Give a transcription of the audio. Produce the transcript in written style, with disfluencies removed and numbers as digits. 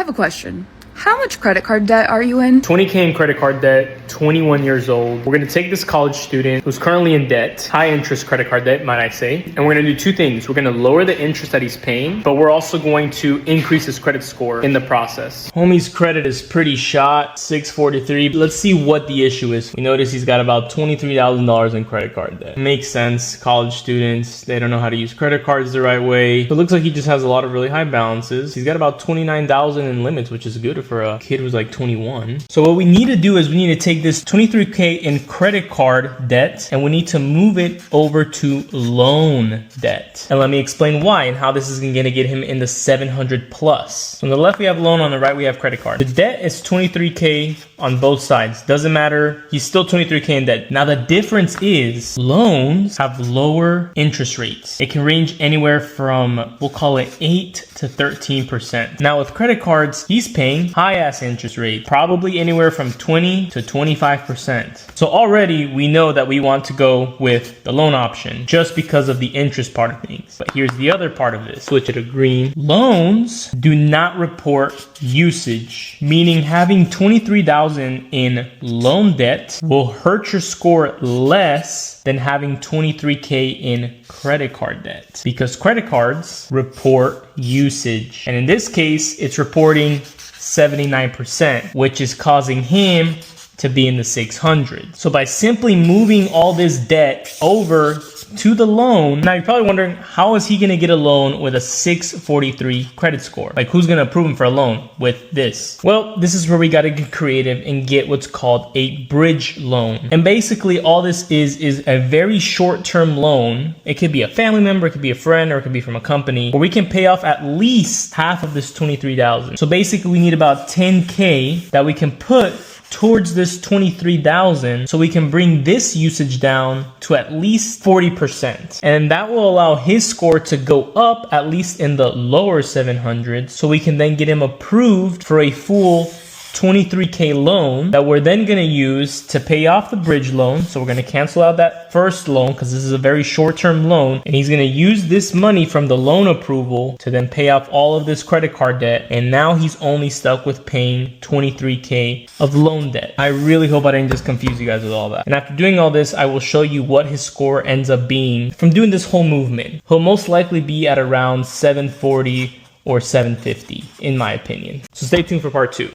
have a question. How much credit card debt are you in? 20K in credit card debt, 21 years old. We're gonna take this college student who's currently in debt, high interest credit card debt, might I say, and we're gonna do two things. We're gonna lower the interest that he's paying, but we're also going to increase his credit score in the process. Homie's credit is pretty shot, 643. Let's see what the issue is. We notice he's got about $23,000 in credit card debt. Makes sense, college students, they don't know how to use credit cards the right way. It looks like he just has a lot of really high balances. He's got about 29,000 in limits, which is good for a kid who's like 21. So what we need to do is we need to take this 23K in credit card debt and we need to move it over to loan debt. And let me explain why and how this is going to get him in the 700 plus. So on the left we have loan, on the right we have credit card. The debt is 23K on both sides. Doesn't matter. He's still 23K in debt. Now the difference is loans have lower interest rates. It can range anywhere from, we'll call it 8 to 13%. Now with credit cards, he's paying high ass interest rate, probably anywhere from 20 to 25%. So already we know that we want to go with the loan option just because of the interest part of things. But here's the other part of this. Switch it to green. Loans do not report usage, meaning having 23,000 in loan debt will hurt your score less than having 23K in credit card debt, because credit cards report usage. And in this case, it's reporting 79%, which is causing him to be in the 600. So by simply moving all this debt over to the loan, now you're probably wondering, how is he gonna get a loan with a 643 credit score? Like, who's gonna approve him for a loan with this? Well, this is where we gotta get creative and get what's called a bridge loan. And basically all this is a very short-term loan. It could be a family member, it could be a friend, or it could be from a company, where we can pay off at least half of this 23,000. So basically we need about 10K that we can put towards this 23,000 so we can bring this usage down to at least 40%. And that will allow his score to go up at least in the lower 700s, so we can then get him approved for a full 23K loan that we're then going to use to pay off the bridge loan. So we're going to cancel out that first loan because this is a very short-term loan, and he's going to use this money from the loan approval to then pay off all of this credit card debt. And now he's only stuck with paying 23K of loan debt. I really hope I didn't just confuse you guys with all that. And after doing all this, I will show you what his score ends up being from doing this whole movement. He'll most likely be at around 740 or 750 in my opinion. So stay tuned for part 2.